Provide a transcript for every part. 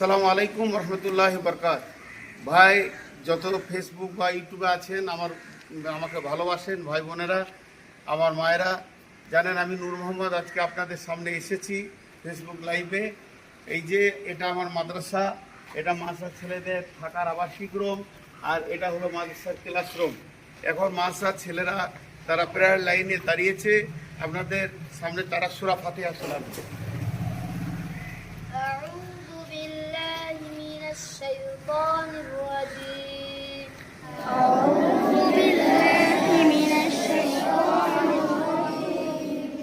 আসসালামু আলাইকুম রহমতুল্লাহ বরকাত। ভাই যত ফেসবুক বা ইউটিউবে আছেন, আমাকে ভালোবাসেন ভাই বোনেরা, আমার মায়েরা, জানেন আমি নূর মোহাম্মদ আজকে আপনাদের সামনে এসেছি ফেসবুক লাইভে। এই যে এটা আমার মাদ্রাসা, এটা মাদ্রাসার ছেলেদের থাকার আবাসিক রুম, আর এটা হলো মাদ্রাসার ক্লাসরুম। এখন মাদ্রাসার ছেলেরা তারা প্রেয়ার লাইনে দাঁড়িয়েছে, আপনাদের সামনে তারা সূরা ফাতিহা শোনাচ্ছে। الشيطان الرجيم أعوذ بالله من الشيطان الرجيم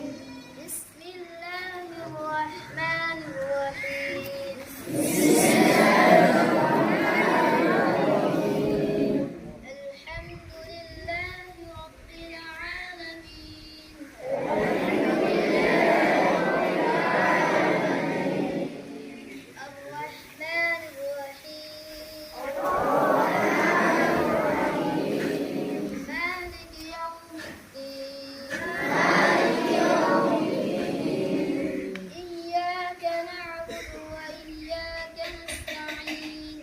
بسم الله الرحمن الرحيم الحمد لله رب العالمين الرحمن مالك يوم الدين إياك نعبد وإياك نستعين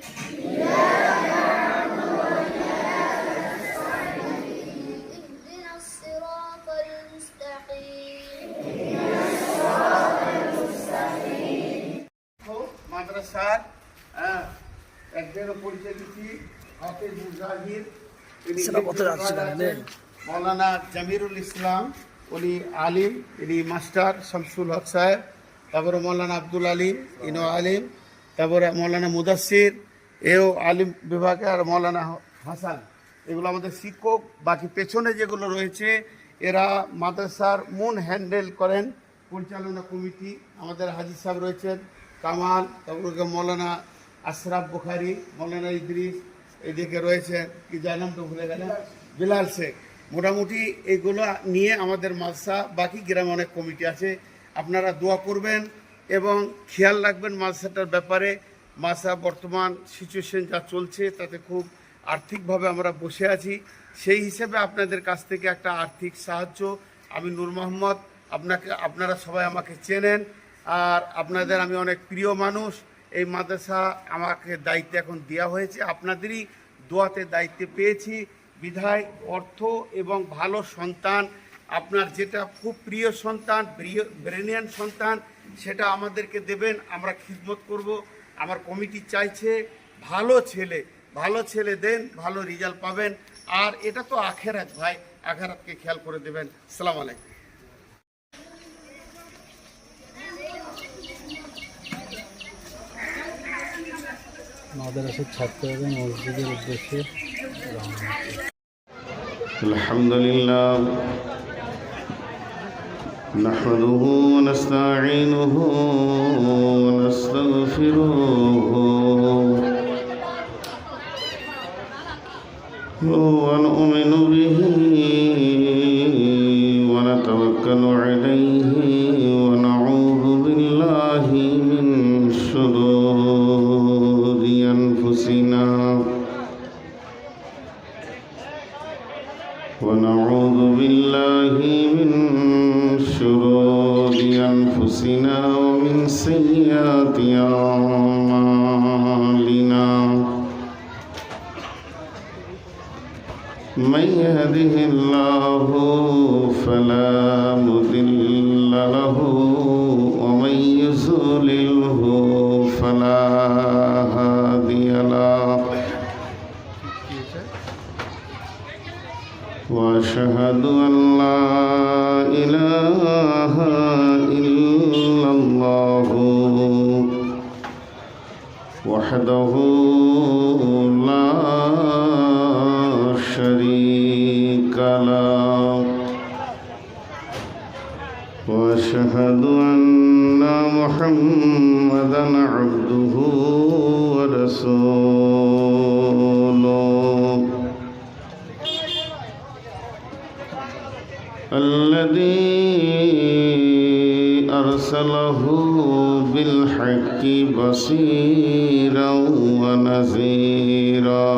اهدنا الصراط المستقيم মাদ্রাসার একজন পরিচয় দিচ্ছি, হাফেজ মুজাহির, মৌলানা জামিরুল ইসলাম, উনি আলিম, ইনি মাস্টার শামসুল হক সাহেব, তারপরে মৌলানা আব্দুল আলিম, ইনিও আলিম, তারপরে মৌলানা মুদাসির, এও আলিম বিভাগে, আর মৌলানা হাসান, এগুলো আমাদের শিক্ষক। বাকি পেছনে যেগুলো রয়েছে এরা মাদ্রাসার মূল হ্যান্ডেল করেন, পরিচালনা কমিটি। আমাদের হাজি সাহেব রয়েছেন কামাল, তারপরে মৌলানা আশরাফ বুখারি, মৌলানা ইদ্রিস, এদিকে রয়েছে কি জানাম তো ভুলে গেলেন, বিলাল শেখ। মোটামুটি এগুলো নিয়ে আমাদের মাদ্রাসা, বাকি গ্রামে অনেক কমিটি আছে। আপনারা দোয়া করবেন এবং খেয়াল রাখবেন মাদ্রাসাটার ব্যাপারে। মাদ্রাসা বর্তমান সিচুয়েশন যা চলছে তাতে খুব আর্থিকভাবে আমরা বসে আছি, সেই হিসেবে আপনাদের কাছ থেকে একটা আর্থিক সাহায্য। আমি নূর মোহাম্মদ, আপনারা সবাই আমাকে চেনেন, আর আপনাদের আমি অনেক প্রিয় মানুষ। এই মাদ্রাসা আমাকে দায়িত্ব এখন দেওয়া হয়েছে, আপনাদেরই দোয়াতে দায়িত্ব পেয়েছি বিধায় অর্থ এবং ভালো সন্তান, আপনার যেটা খুব প্রিয় সন্তান, ব্রেনিয়ান সন্তান, সেটা আমাদেরকে দেবেন, আমরা খিদমত করব। আমার কমিটি চাইছে ভালো ছেলে দেন, ভালো রেজাল্ট পাবেন। আর এটা তো আখেরাত ভাই, আখেরাতকে খেয়াল করে দেবেন। আসসালামু আলাইকুম। মাদ্রাসার ছাত্র এবং মসজিদের উদ্দেশ্যে আলহামদুলিল্লাহ নাহমাদুহু ওয়া নাস্তাঈনুহু ওয়া নাস্তাগফিরুহু ওয়া নু'মিনু বিহি ওয়া নাতাওয়াক্কালু আলাইহি ওয়া নাউযু বিল্লাহি মিন শুরুরি আনফুসিনা ونعوذ بالله من شرور أنفسنا ومن سيئات أعمالنا من يهده الله فلا مضل له ومن يضلله فلا هادي له وأشهد أن لا إله إلا الله وحده لا شريك له وأشهد أن محمدا عبده ورسوله الذي أرسله بالحق بصيرا ونذيرا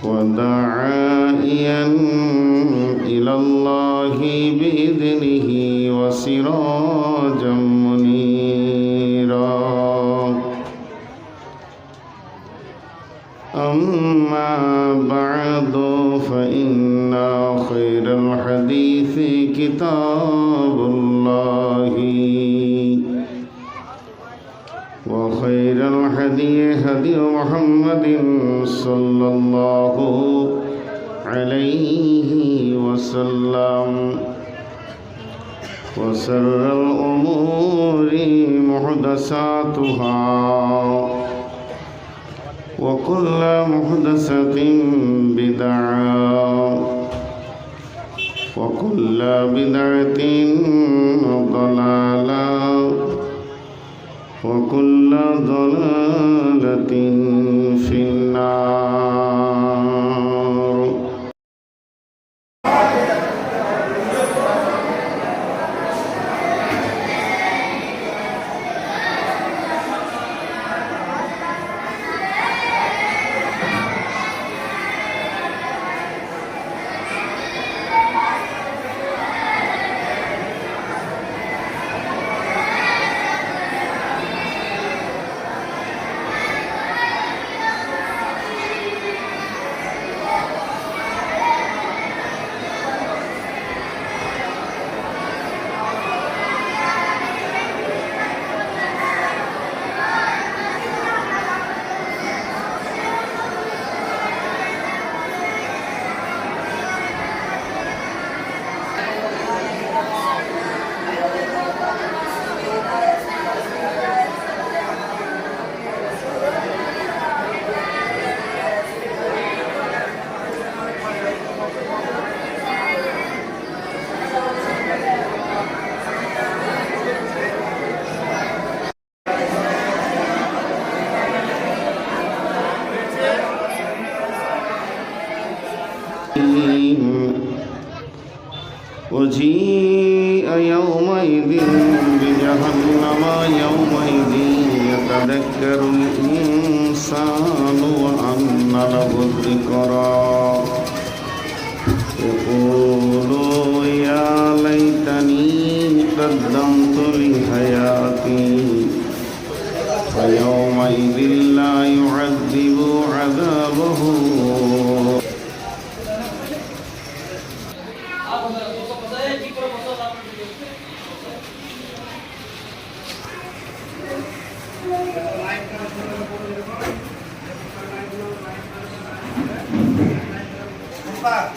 وداعيا إلى الله بإذنه وسراجا منيرا أما بعد فإن خير الحديث كتاب الله وخير الهدي هدي محمد صلى الله عليه وسلم وشر الأمور محدثاتها وكل محدثة بدعة وكل بدعة ضلالة وكل ضلالة في النار. وجيء يومئذ بجهنم يومئذ يتذكر الإنسان وأنى له الذكرى يقول يا ليتني قدمت لحياتي فيومئذ لا يعذب عذابه Pak,